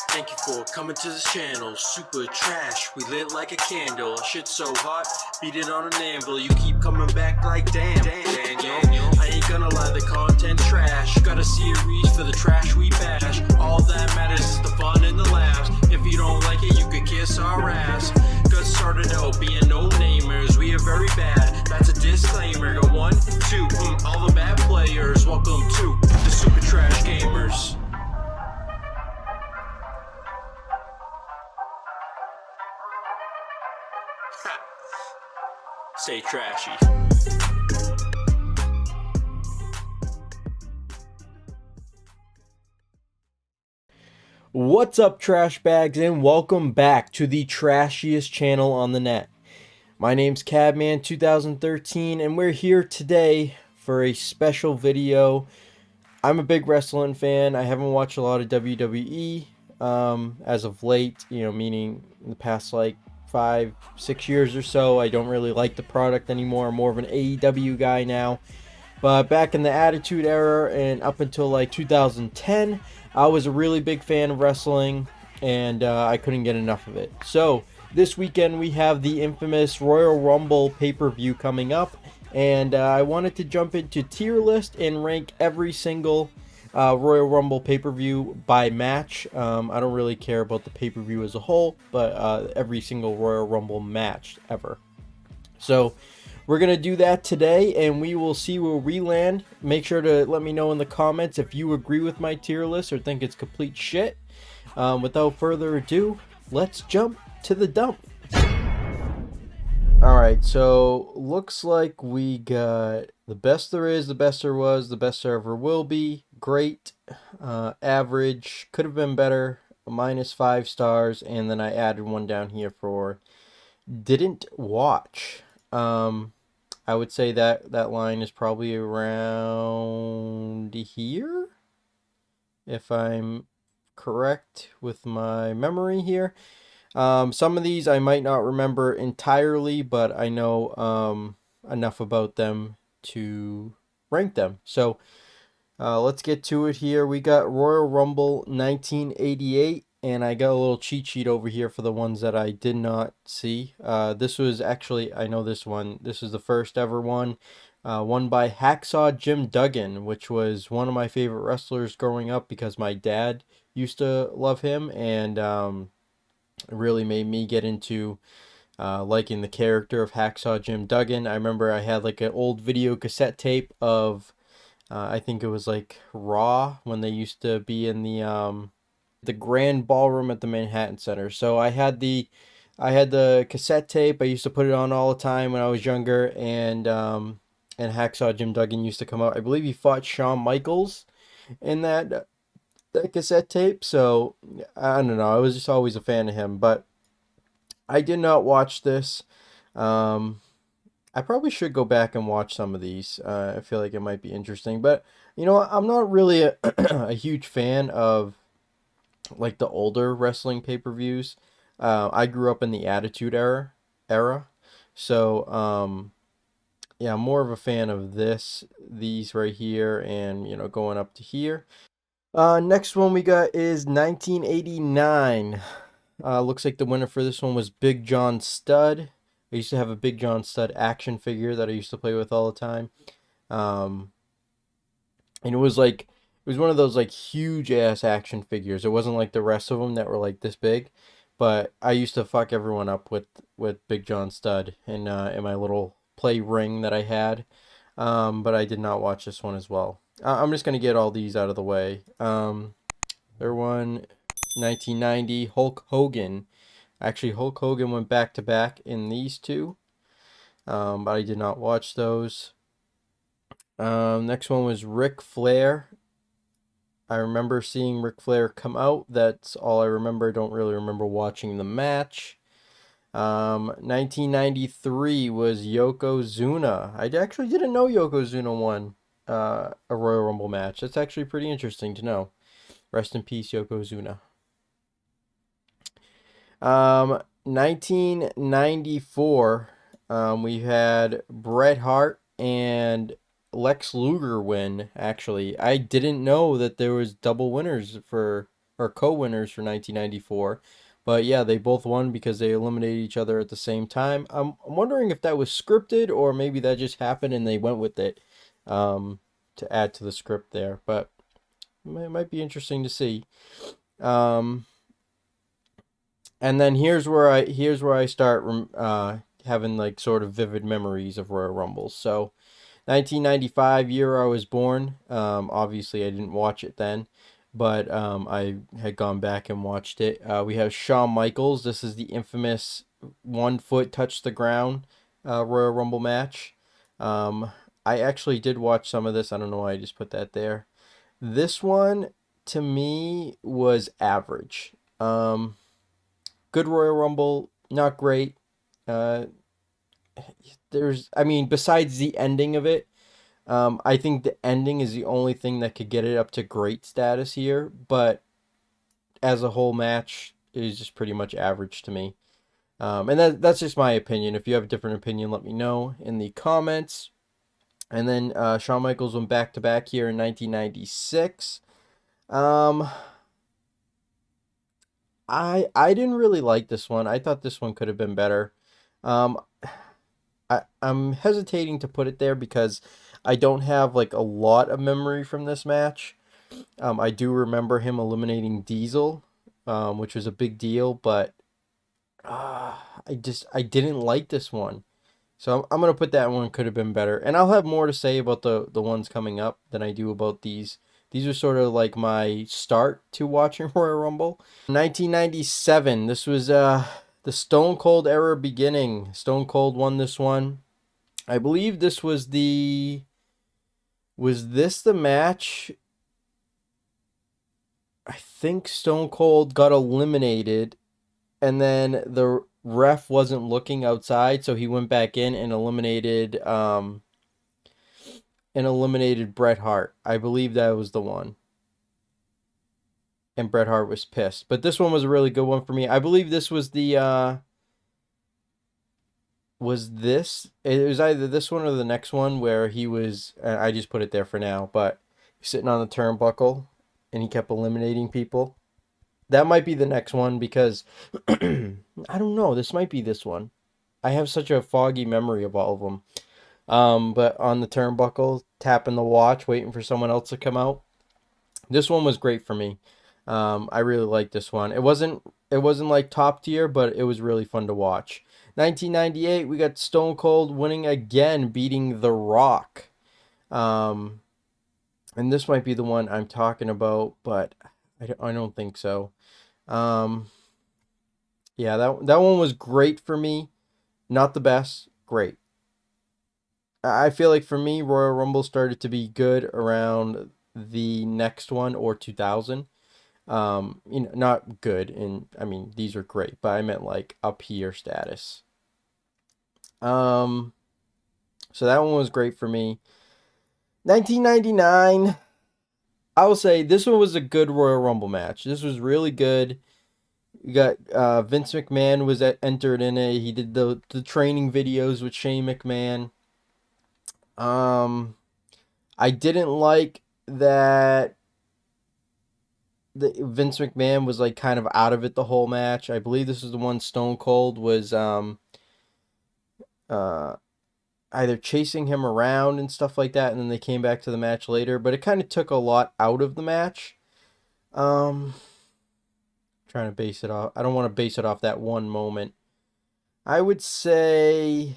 Thank you for coming to this channel, Super Trash. We lit like a candle. Shit so hot, beat it on an anvil. You keep coming back like damn, Daniel. I ain't gonna lie, the content trash. Got a series for the trash we bash. All that matters is the fun and the laughs. If you don't like it, you could kiss our ass. Got started out being no-namers. We are very bad, that's a disclaimer. Go 1, 2, all the bad players. Welcome to the Super Trash Gamers. Stay trashy. What's up, trash bags, and welcome back to the trashiest channel on the net. My name's Cabman2013, and we're here today for a special video. I'm a big wrestling fan. I haven't watched a lot of WWE as of late, meaning in the past like 5-6 years or so. I don't really like the product anymore. I'm more of an AEW guy now. But back in the Attitude Era and up until like 2010, I was a really big fan of wrestling, and I couldn't get enough of it. So this weekend we have the infamous Royal Rumble pay-per-view coming up, and I wanted to jump into tier list and rank every single Royal Rumble pay-per-view by match. I don't really care about the pay-per-view as a whole, but every single Royal Rumble match ever. So we're going to do that today, and we will see where we land. Make sure to let me know in the comments if you agree with my tier list or think it's complete shit. Without further ado, let's jump to the dump. Alright, so looks like we got the best there is, the best there was, the best there ever will be, great, average, could have been better, -5 stars, and then I added one down here for didn't watch. I would say that line is probably around here, if I'm correct with my memory here. Some of these I might not remember entirely, but I know enough about them to rank them. So let's get to it here. We got Royal Rumble 1988, and I got a little cheat sheet over here for the ones that I did not see. This was actually, I know this one. This is the first ever one. Won by Hacksaw Jim Duggan, which was one of my favorite wrestlers growing up because my dad used to love him, and it really made me get into liking the character of Hacksaw Jim Duggan. I remember I had like an old video cassette tape of, I think it was like Raw, when they used to be in the Grand Ballroom at the Manhattan Center. So I had the cassette tape. I used to put it on all the time when I was younger, and Hacksaw Jim Duggan used to come out. I believe he fought Shawn Michaels in that cassette tape. So I don't know, I was just always a fan of him, but I did not watch this. I probably should go back and watch some of these. I feel like it might be interesting, but I'm not really a huge fan of like the older wrestling pay-per-views. I grew up in the Attitude Era, so yeah, I'm more of a fan of these right here, and going up to here. Next one we got is 1989. Looks like the winner for this one was Big John Studd. I used to have a Big John Studd action figure that I used to play with all the time. And it was one of those like huge ass action figures. It wasn't like the rest of them that were like this big, but I used to fuck everyone up with Big John Studd in my little play ring that I had. But I did not watch this one as well. I'm just going to get all these out of the way. There one, 1990, Hulk Hogan. Actually, Hulk Hogan went back-to-back in these two. But I did not watch those. Next one was Ric Flair. I remember seeing Ric Flair come out. That's all I remember. I don't really remember watching the match. 1993 was Yokozuna. I actually didn't know Yokozuna won a Royal Rumble match. That's actually pretty interesting to know. Rest in peace, Yokozuna. 1994, we had Bret Hart and Lex Luger win. Actually, I didn't know that there was double winners for or co-winners for 1994. But yeah, they both won because they eliminated each other at the same time. I'm wondering if that was scripted or maybe that just happened and they went with it to add to the script there. But it might be interesting to see. Um, and then here's where I start having like sort of vivid memories of Royal Rumbles. So 1995 year I was born. Obviously I didn't watch it then, but I had gone back and watched it. We have Shawn Michaels. This is the infamous 1 foot touch the ground Royal Rumble match. I actually did watch some of this. I don't know why I just put that there. This one to me was average. Good Royal Rumble, not great. Uh, I mean, besides the ending of it, I think the ending is the only thing that could get it up to great status here. But as a whole match, it is just pretty much average to me. And that's just my opinion. If you have a different opinion, let me know in the comments. And then Shawn Michaels went back to back here in 1996. I didn't really like this one. I thought this one could have been better. Um, I'm hesitating to put it there because I don't have like a lot of memory from this match. I do remember him eliminating Diesel, which was a big deal, but I didn't like this one. So I'm gonna put that one could have been better, and I'll have more to say about the ones coming up than I do about these. These are sort of like my start to watching Royal Rumble. 1997. This was the Stone Cold era beginning. Stone Cold won this one. I believe this was the match? I think Stone Cold got eliminated and then the ref wasn't looking outside, so he went back in and eliminated Bret Hart. I believe that was the one. And Bret Hart was pissed. But this one was a really good one for me. I believe this was the it was either this one or the next one where he was I just put it there for now, but sitting on the turnbuckle and he kept eliminating people. That might be the next one because I don't know, this might be this one. I have such a foggy memory of all of them. But on the turnbuckle, tapping the watch, waiting for someone else to come out. This one was great for me. I really liked this one. It wasn't like top tier, but it was really fun to watch. 1998, we got Stone Cold winning again, beating The Rock. And this might be the one I'm talking about, but I don't think so. Yeah, that one was great for me. Not the best, great. I feel like for me, Royal Rumble started to be good around the next one or 2000. Not good, and I mean these are great, but I meant like up here status. So that one was great for me. 1999, I will say this one was a good Royal Rumble match. This was really good. You got Vince McMahon was entered in it. He did the training videos with Shane McMahon. I didn't like that the Vince McMahon was like kind of out of it the whole match. I believe this is the one Stone Cold was either chasing him around and stuff like that, and then they came back to the match later, but it kind of took a lot out of the match. Trying to base it off. I don't want to base it off that one moment. I would say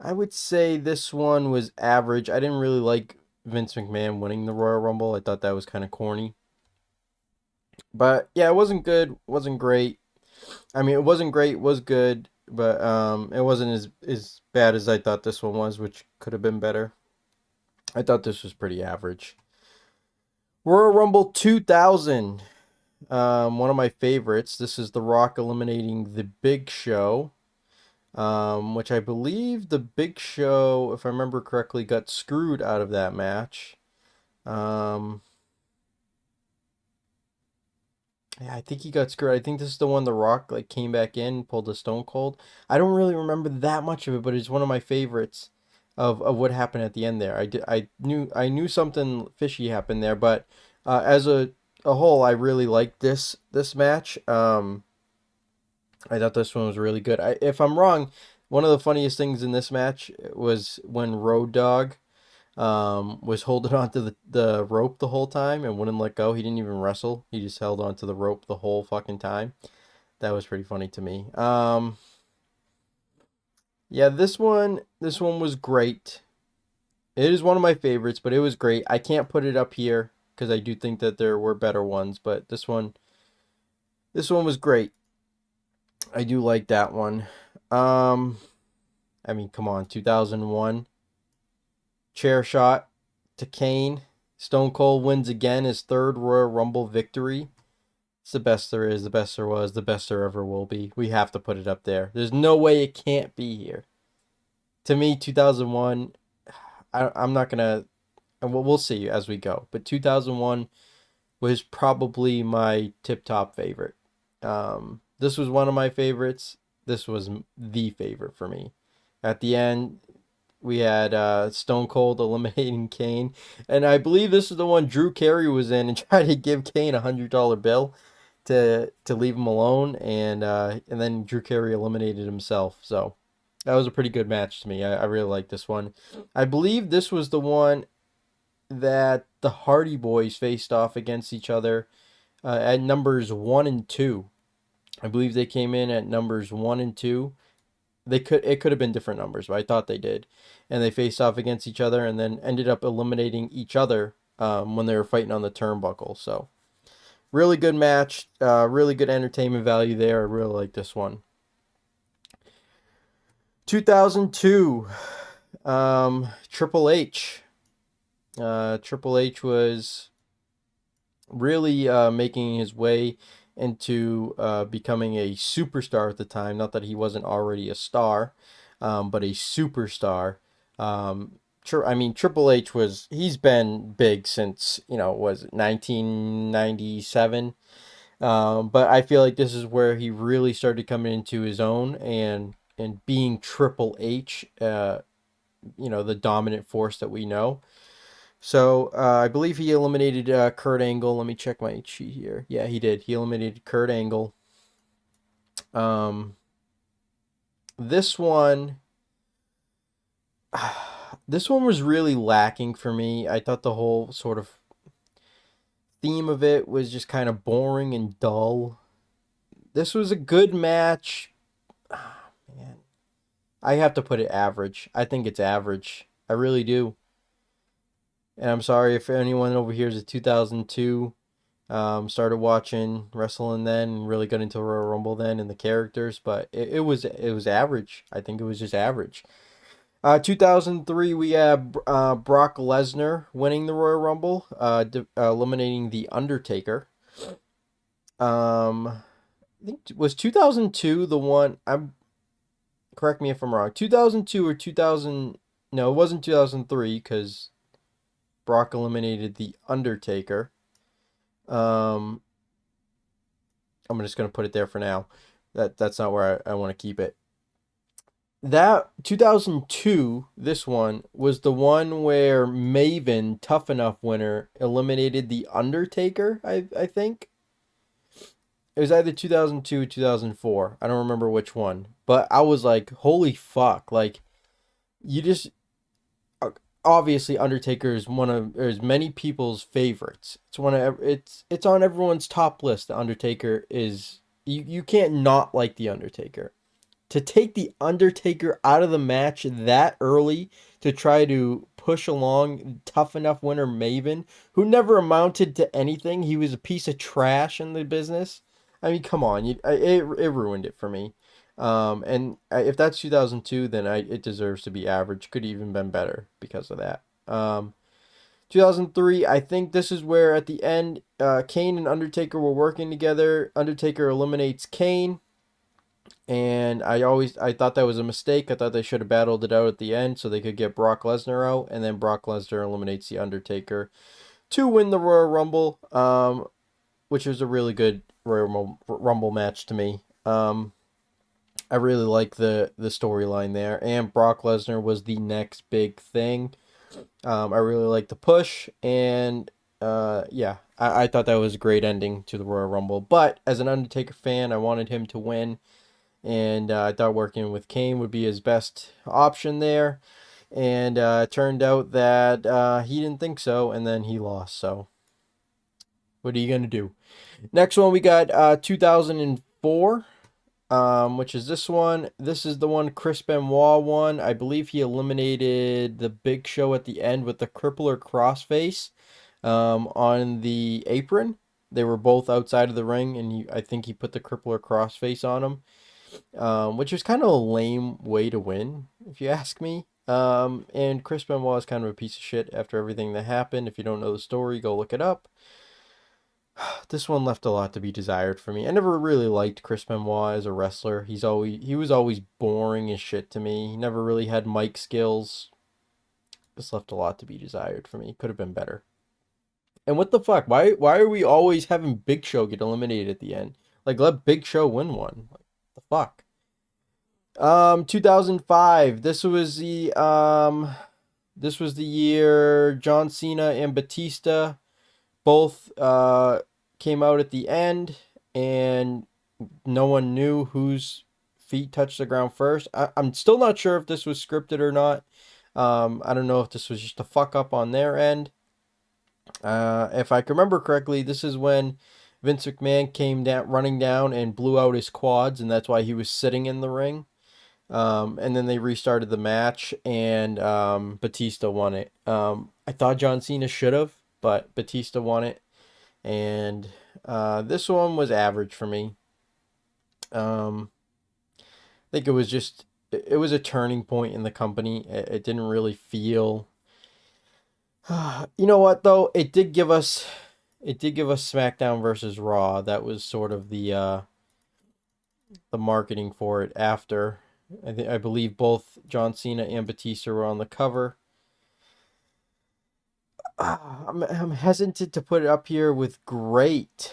this one was average. I didn't really like Vince McMahon winning the Royal Rumble. I thought that was kind of corny. But yeah, it wasn't good, wasn't great. I mean, it wasn't great, it was good, but it wasn't as bad as I thought this one was, which could have been better. I thought this was pretty average. Royal Rumble 2000. One of my favorites. This is The Rock eliminating The Big Show. Which I believe The Big Show, if I remember correctly, got screwed out of that match. Yeah, I think he got screwed. I think this is the one The Rock like came back in, pulled a Stone Cold. I don't really remember that much of it, but it's one of my favorites of what happened at the end there. I knew something fishy happened there, but As a whole, I really liked this match. I thought this one was really good. If I'm wrong, one of the funniest things in this match was when Road Dogg was holding onto the rope the whole time and wouldn't let go. He didn't even wrestle. He just held onto the rope the whole fucking time. That was pretty funny to me. Yeah, this one was great. It is one of my favorites, but it was great. I can't put it up here because I do think that there were better ones, but this one was great. I do like that one. Um, I mean, come on, 2001 chair shot to Kane. Stone Cold wins again, his third Royal Rumble victory. It's the best there is, the best there was, the best there ever will be. We have to put it up there. There's no way it can't be here. To me, 2001, I'm not going to, and we'll see as we go, but 2001 was probably my tip-top favorite. This was one of my favorites. This was the favorite for me. At the end, we had Stone Cold eliminating Kane, and I believe this is the one Drew Carey was in and tried to give Kane $100 bill to leave him alone, and then Drew Carey eliminated himself. So that was a pretty good match to me. I really like this one. I believe this was the one that the Hardy Boys faced off against each other at numbers 1 and 2. I believe they came in at numbers 1 and 2. It could have been different numbers, but I thought they did, and they faced off against each other, and then ended up eliminating each other when they were fighting on the turnbuckle. So really good match, really good entertainment value there. I really like this one. 2002, Triple H. Triple H was really making his way into becoming a superstar at the time. Not that he wasn't already a star, but a superstar. I mean, Triple H he's been big since, was it 1997? But I feel like this is where he really started coming into his own and being Triple H, the dominant force that we know. So I believe he eliminated Kurt Angle. Let me check my sheet here. Yeah, he did. He eliminated Kurt Angle. This one, this one was really lacking for me. I thought the whole sort of theme of it was just kind of boring and dull. This was a good match. Man, I have to put it average. I think it's average. I really do. And I'm sorry if anyone over here is a 2002, started watching wrestling then and really got into Royal Rumble then and the characters, but it was average. I think it was just average. 2003, we have Brock Lesnar winning the Royal Rumble, eliminating The Undertaker. I think was 2002 the one. Correct me if I'm wrong. 2002 or 2000? No, it wasn't 2003 because Brock eliminated The Undertaker. I'm just going to put it there for now. That's not where I want to keep it. That 2002, this one, was the one where Maven, Tough Enough winner, eliminated The Undertaker, I think. It was either 2002 or 2004. I don't remember which one. But I was like, holy fuck. Like, you just... Obviously, Undertaker is many people's favorites. It's on everyone's top list. The Undertaker is... You can't not like The Undertaker. To take The Undertaker out of the match that early to try to push along Tough Enough winner Maven, who never amounted to anything. He was a piece of trash in the business. I mean, come on. It ruined it for me. And if that's 2002, then it deserves to be average. Could even been better because of that. 2003, I think this is where at the end, Kane and Undertaker were working together. Undertaker eliminates Kane. And I thought that was a mistake. I thought they should have battled it out at the end so they could get Brock Lesnar out, and then Brock Lesnar eliminates The Undertaker to win the Royal Rumble, which was a really good Royal Rumble match to me. I really like the storyline there, and Brock Lesnar was the next big thing. I really like the push, and Yeah, I thought that was a great ending to the Royal Rumble. But as an Undertaker fan, I wanted him to win, and I thought working with Kane would be his best option there. And it turned out that he didn't think so, and then he lost. So what are you gonna do? Next one we got 2004, which is this one. This is the one Chris Benoit won. I believe he eliminated the Big Show at the end with the crippler crossface on the apron. They were both outside of the ring, and I think he put the crippler crossface on him, which was kind of a lame way to win, if you ask me. And Chris Benoit is kind of a piece of shit after everything that happened. If you don't know the story, go look it up. This one left a lot to be desired for me. I never really liked Chris Benoit as a wrestler. He was always boring as shit to me. He never really had mic skills. This left a lot to be desired for me. Could have been better. And what the fuck? Why are we always having Big Show get eliminated at the end? Like, let Big Show win one. Like, the fuck? 2005. This was the year John Cena and Batista both came out at the end, and no one knew whose feet touched the ground first. I'm still not sure if this was scripted or not. I don't know if this was just a fuck up on their end. If I can remember correctly, this is when Vince McMahon came down, running down, and blew out his quads, and that's why he was sitting in the ring. And then they restarted the match, and Batista won it. I thought John Cena should have, but Batista won it. And this one was average for me. I think it was a turning point in the company. It didn't really feel. You know what though? It did give us SmackDown versus Raw. That was sort of the marketing for it after. I believe both John Cena and Batista were on the cover. I'm hesitant to put it up here with great.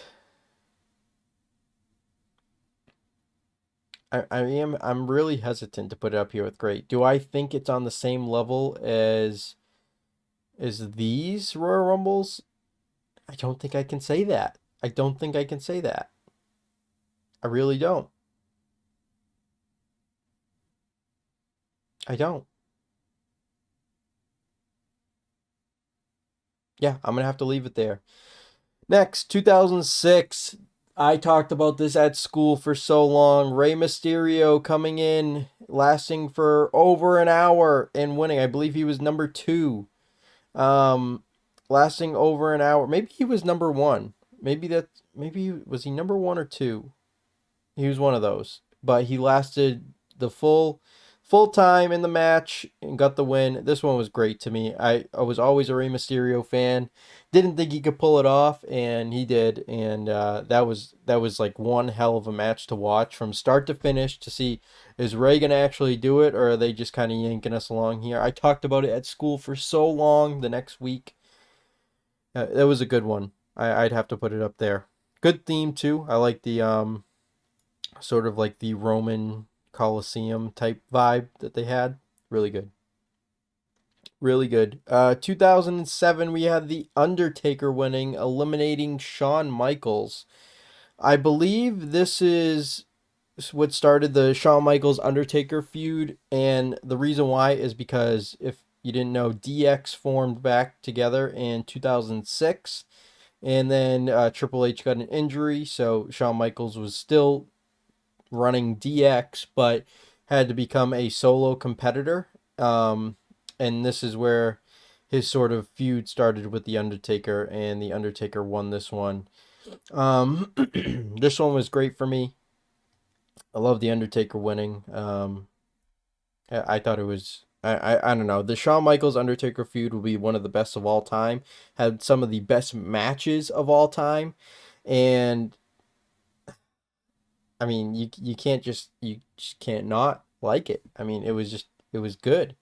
I'm really hesitant to put it up here with great. Do I think it's on the same level as these Royal Rumbles? I don't think I can say that. I don't think I can say that. I really don't. I don't. Yeah, I'm gonna have to leave it there. Next, 2006. I talked about this at school for so long. Rey Mysterio coming in, lasting for over an hour and winning. I believe he was number 2. Um, lasting over an hour. Maybe he was number 1. Maybe was he number 1 or 2? He was one of those. But he lasted the full time in the match and got the win. This one was great to me. I was always a Rey Mysterio fan. Didn't think he could pull it off, and he did. And that was like one hell of a match to watch from start to finish to see, is Rey gonna actually do it, or are they just kind of yanking us along here? I talked about it at school for so long. The next week, that was a good one. I'd have to put it up there. Good theme too. I like the sort of like the Roman Coliseum type vibe that they had. Really good. Really good. 2007, we had The Undertaker winning, eliminating Shawn Michaels. I believe this is what started the Shawn Michaels Undertaker feud, and the reason why is because, if you didn't know, DX formed back together in 2006, and then Triple H got an injury, so Shawn Michaels was still running DX, but had to become a solo competitor. And this is where his sort of feud started with The Undertaker, and The Undertaker won this one. This one was great for me. I love The Undertaker winning. I thought it was. I don't know. The Shawn Michaels Undertaker feud will be one of the best of all time. Had some of the best matches of all time, and I mean, you can't you just can't not like it. I mean, it was good.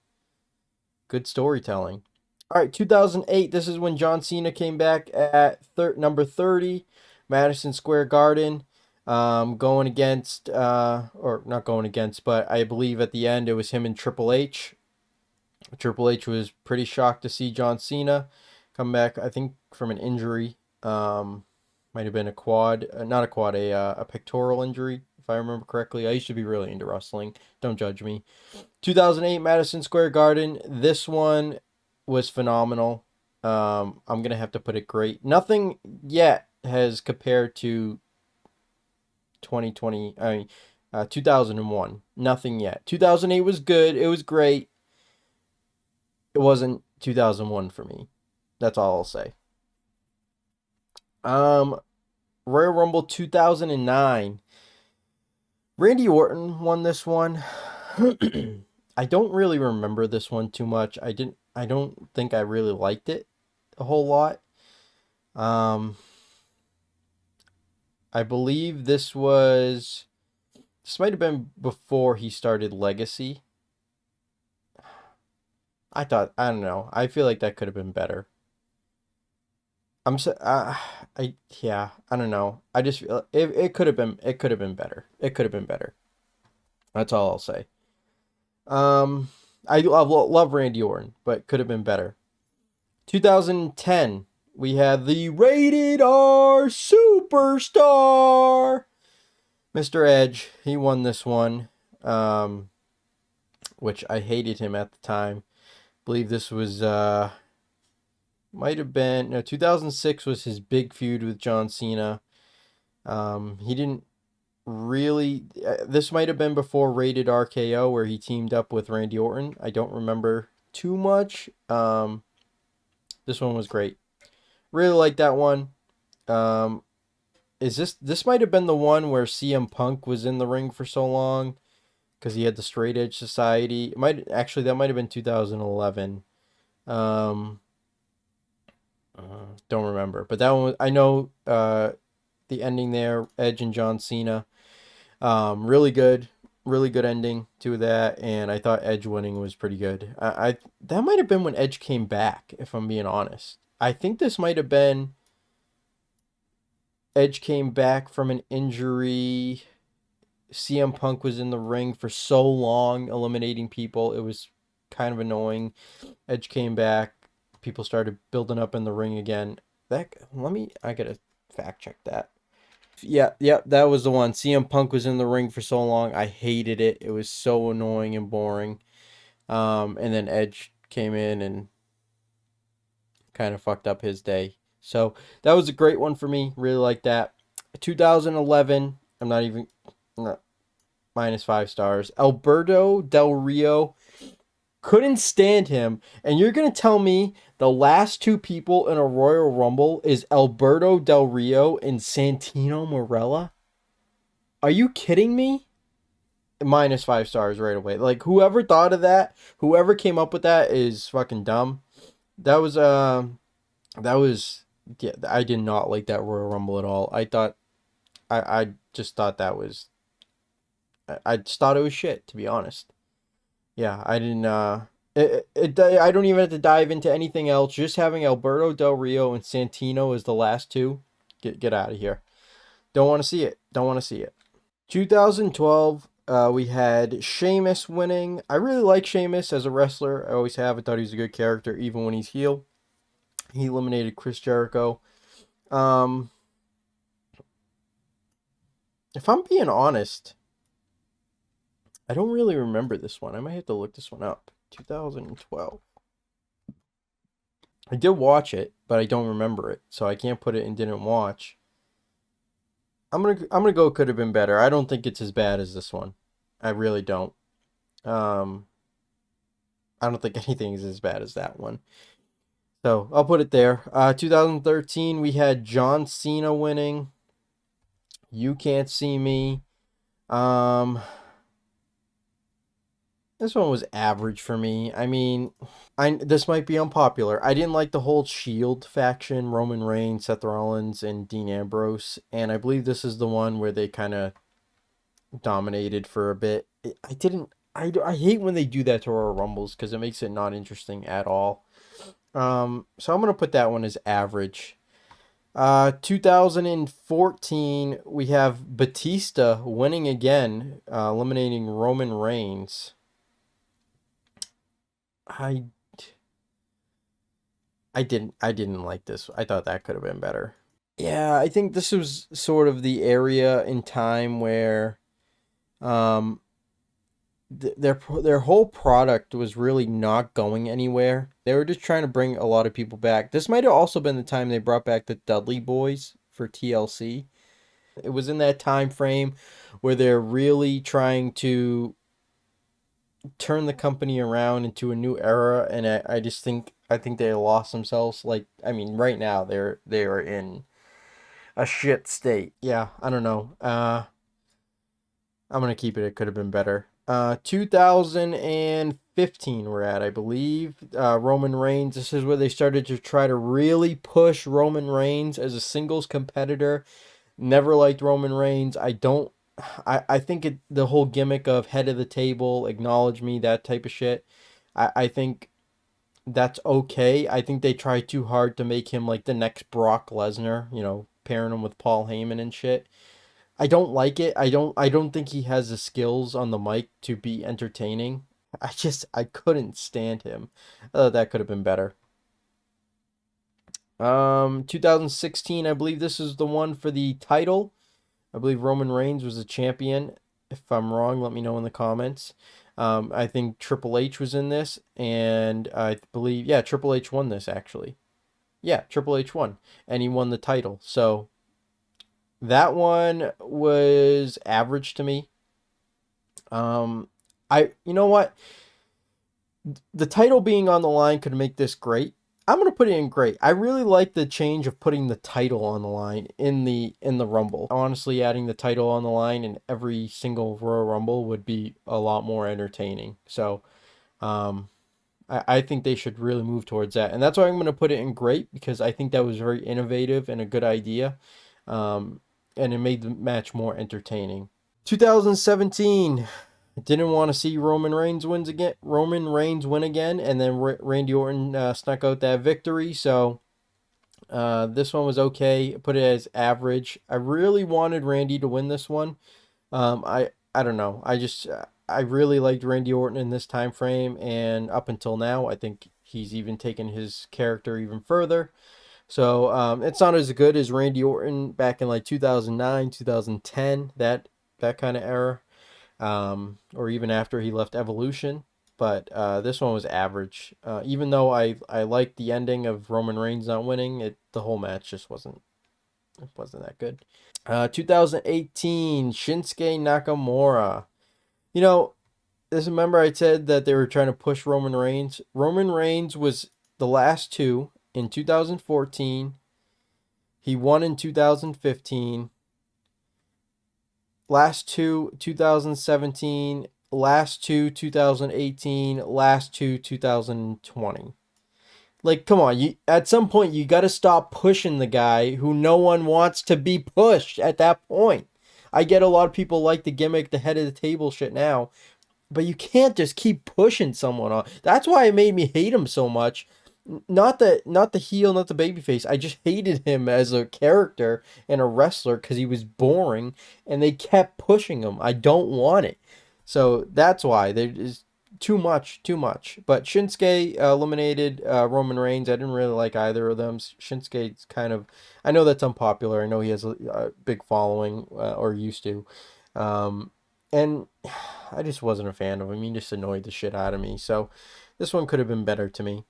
Good storytelling. All right, 2008. This is when John Cena came back at number 30, Madison Square Garden, going against, or not going against, but I believe at the end it was him and Triple H. Triple H was pretty shocked to see John Cena come back, I think, from an injury. Might have been a quad, not a quad, a pectoral injury, if I remember correctly. I used to be really into wrestling. Don't judge me. 2008 Madison Square Garden. This one was phenomenal. I'm gonna have to put it great. Nothing yet has compared to 2020. 2001. Nothing yet. 2008 was good. It was great. It wasn't 2001 for me. That's all I'll say. Um, Royal Rumble 2009. Randy Orton won this one. I don't really remember this one too much. I don't think I really liked it a whole lot. I believe this might have been before he started Legacy. I don't know. I feel like that could have been better. I'm so yeah, I don't know. I just feel it could have been better. It could have been better. That's all I'll say. Um, I love Randy Orton, but could have been better. 2010, we had the Rated R Superstar, Mr. Edge. He won this one, which I hated him at the time. I believe this was might have been, no, 2006 was his big feud with John Cena. He didn't really, this might have been before Rated RKO where he teamed up with Randy Orton. I don't remember too much. This one was great. Really like that one. This might have been the one where CM Punk was in the ring for so long because he had the Straight Edge Society. That might have been 2011. Don't remember, but that one I know. The ending there, Edge and John Cena, really good ending to that, and I thought Edge winning was pretty good. I that might have been when Edge came back, if I'm being honest. I think this might have been Edge came back from an injury. CM Punk was in the ring for so long, eliminating people. It was kind of annoying. Edge came back. People started building up in the ring again. I gotta fact check that. Yeah, that was the one. CM Punk was in the ring for so long. I hated it. It was so annoying and boring. And then Edge came in and kind of fucked up his day. So that was a great one for me. Really like that. 2011. I'm not even -5 stars. Alberto Del Rio. Couldn't stand him. And you're going to tell me the last two people in a Royal Rumble is Alberto Del Rio and Santino Marella? Are you kidding me? -5 stars right away. Like, whoever thought of that, whoever came up with that is fucking dumb. That was, yeah, I did not like that Royal Rumble at all. I just thought that was, I just thought it was shit, to be honest. Yeah, I didn't, I don't even have to dive into anything else. Just having Alberto Del Rio and Santino as the last two, get out of here. Don't want to see it. 2012, we had Sheamus winning. I really like Sheamus as a wrestler. I always have. I thought he was a good character, even when he's heel. He eliminated Chris Jericho. If I'm being honest, I don't really remember this one. I might have to look this one up. 2012. I did watch it, but I don't remember it, so I can't put it in didn't watch. I'm gonna go could have been better. I don't think it's as bad as this one. I really don't. I don't think anything is as bad as that one. So I'll put it there. 2013, we had John Cena winning. You Can't See Me. This one was average for me. I mean, this might be unpopular. I didn't like the whole Shield faction, Roman Reigns, Seth Rollins, and Dean Ambrose. And I believe this is the one where they kind of dominated for a bit. I hate when they do that to Royal Rumbles because it makes it not interesting at all. So I'm going to put that one as average. 2014, we have Batista winning again, eliminating Roman Reigns. I I didn't like this. I thought that could have been better. Yeah, I think this was sort of the area in time where um their whole product was really not going anywhere. They were just trying to bring a lot of people back. This might have also been the time they brought back the Dudley Boys for TLC. It was in that time frame where they're really trying to turn the company around into a new era, and I just think they lost themselves. Like, I mean, right now they are in a shit state. Yeah, I don't know. I'm gonna keep it. It could have been better. 2015 we're at, I believe. Roman Reigns. This is where they started to try to really push Roman Reigns as a singles competitor. Never liked Roman Reigns. I don't. I think the whole gimmick of head of the table, acknowledge me, that type of shit. I think that's okay. I think they try too hard to make him like the next Brock Lesnar. Pairing him with Paul Heyman and shit. I don't like it. I don't think he has the skills on the mic to be entertaining. I couldn't stand him. That could have been better. 2016, I believe this is the one for the title. I believe Roman Reigns was the champion. If I'm wrong, let me know in the comments. I think Triple H was in this, and I believe, yeah, Triple H won this actually. Yeah, Triple H won, and he won the title. So that one was average to me. You know what? The title being on the line could make this great. I'm gonna put it in great. I really like the change of putting the title on the line in the Rumble. Honestly, adding the title on the line in every single Royal Rumble would be a lot more entertaining. So, I think they should really move towards that, and that's why I'm gonna put it in great, because I think that was very innovative and a good idea, and it made the match more entertaining. 2017. Didn't want to see Roman Reigns win again, and then Randy Orton snuck out that victory. So this one was okay. Put it as average. I really wanted Randy to win this one. I don't know. I really liked Randy Orton in this time frame, and up until now, I think he's even taken his character even further. So it's not as good as Randy Orton back in like 2009, 2010, that kind of era, or even after he left Evolution. But this one was average. Even though I liked the ending of Roman Reigns not winning, the whole match just wasn't that good. 2018, Shinsuke Nakamura. Remember I said that they were trying to push Roman Reigns. Roman Reigns was the last two in 2014. He won in 2015. Last two 2017, last two 2018, last two 2020. Like, come on, at some point you got to stop pushing the guy who no one wants to be pushed at that point. I get a lot of people like the gimmick, the head of the table shit now, but you can't just keep pushing someone on. That's why it made me hate him so much. Not the heel, not the babyface. I just hated him as a character and a wrestler because he was boring, and they kept pushing him. I don't want it. So that's why there's too much. But Shinsuke eliminated Roman Reigns. I didn't really like either of them. Shinsuke's kind of, I know that's unpopular. I know he has a big following, or used to. And I just wasn't a fan of him. He just annoyed the shit out of me. So this one could have been better to me.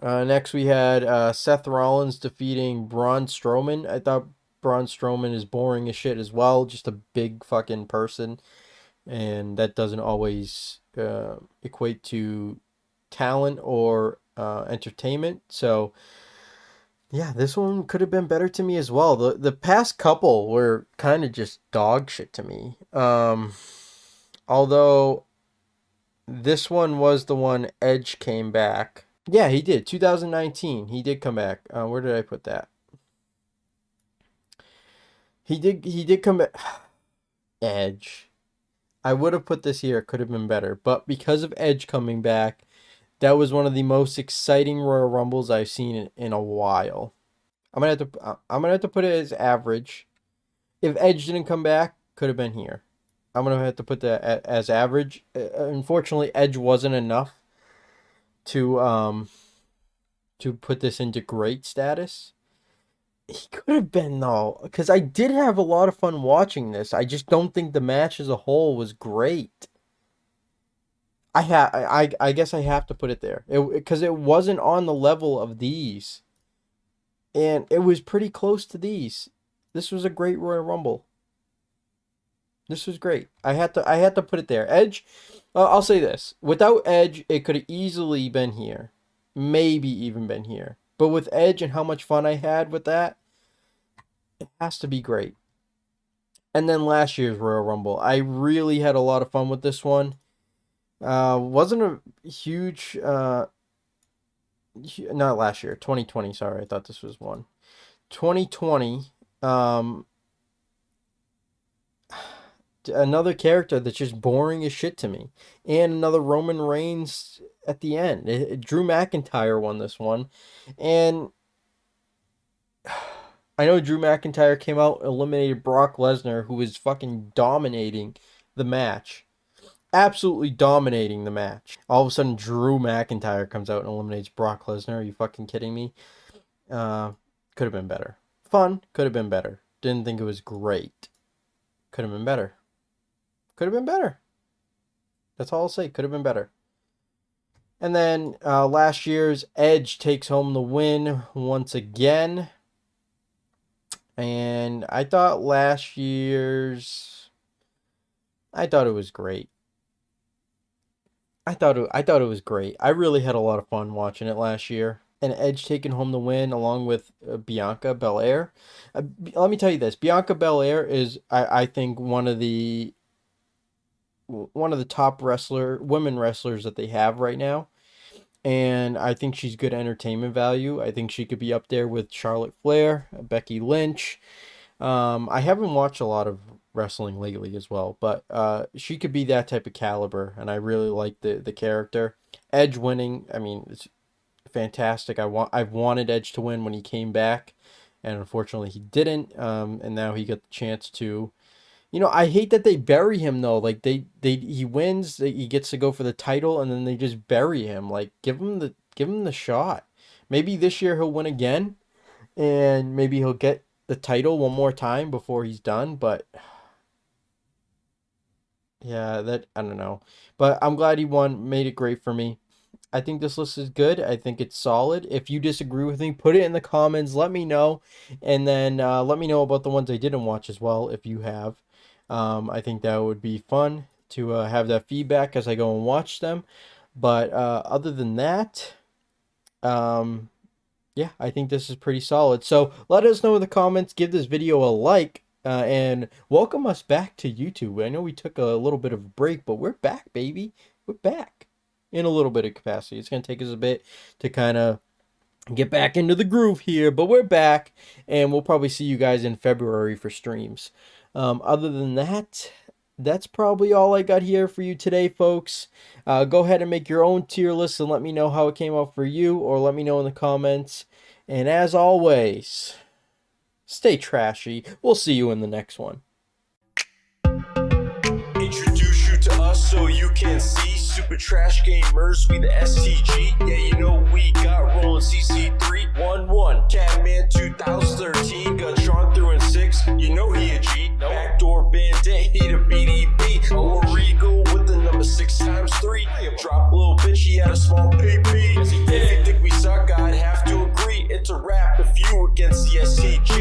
Next, we had Seth Rollins defeating Braun Strowman. I thought Braun Strowman is boring as shit as well. Just a big fucking person. And that doesn't always equate to talent or entertainment. So, yeah, this one could have been better to me as well. The past couple were kind of just dog shit to me. Although this one was the one Edge came back. Yeah, he did. 2019, he did come back. Where did I put that? He did come back. Edge. I would have put this here. It could have been better, but because of Edge coming back, that was one of the most exciting Royal Rumbles I've seen in a while. I'm gonna have to put it as average. If Edge didn't come back, could have been here. I'm gonna have to put that as average. Unfortunately, Edge wasn't enough to to put this into great status. He could have been though, because I did have a lot of fun watching this. I just don't think the match as a whole was great. I guess I have to put it there, because it wasn't on the level of these, and it was pretty close to these. This was a great Royal Rumble. This was great. I had to put it there. Edge, I'll say this: without Edge, it could have easily been here, maybe even been here. But with Edge and how much fun I had with that, it has to be great. And then last year's Royal Rumble, I really had a lot of fun with this one. Wasn't a huge, not last year, 2020, sorry, I thought this was one. 2020, another character that's just boring as shit to me. And another Roman Reigns at the end. Drew McIntyre won this one. And I know Drew McIntyre came out, eliminated Brock Lesnar, who was fucking dominating the match. Absolutely dominating the match. All of a sudden, Drew McIntyre comes out and eliminates Brock Lesnar. Are you fucking kidding me? Could have been better. Fun. Could have been better. Didn't think it was great. Could have been better. Could have been better. That's all I'll say. Could have been better. And then last year's Edge takes home the win once again. And I thought last year's... I thought it was great. I thought it was great. I really had a lot of fun watching it last year. And Edge taking home the win along with Bianca Belair. Let me tell you this. Bianca Belair is, I think, one of the top women wrestlers that they have right now. And I think she's good entertainment value. I think she could be up there with Charlotte Flair, Becky Lynch. I haven't watched a lot of wrestling lately as well, but she could be that type of caliber, and I really like the character. Edge winning, I mean, it's fantastic. I've wanted Edge to win when he came back, and unfortunately he didn't. And now he got the chance to. You know, I hate that they bury him though. Like he wins, he gets to go for the title, and then they just bury him. Like give him the shot. Maybe this year he'll win again, and maybe he'll get the title one more time before he's done. But yeah, I don't know. But I'm glad he won. Made it great for me. I think this list is good. I think it's solid. If you disagree with me, put it in the comments. Let me know. And then let me know about the ones I didn't watch as well, if you have. I think that would be fun to have that feedback as I go and watch them. But other than that, yeah, I think this is pretty solid. So let us know in the comments. Give this video a like. And welcome us back to YouTube. I know we took a little bit of a break, but we're back, baby. We're back in a little bit of capacity. It's going to take us a bit to kind of get back into the groove here, but we're back, and we'll probably see you guys in February for streams. Other than that, that's probably all I got here for you today, folks. Go ahead and make your own tier list and let me know how it came out for you, or let me know in the comments. And as always, stay trashy. We'll see you in the next one. Introduce you to us so you can see SuperTrash gamers, we the STG. Yeah, you know we got rolling CC311. Catman 2013, got Sean through in 6. You know he a G. Backdoor bandit, he the BDB. Or Regal with the number 6 times 3. Drop a little bitch, he had a small PP. If you think we suck, I'd have to agree. It's a rap if you against the STG.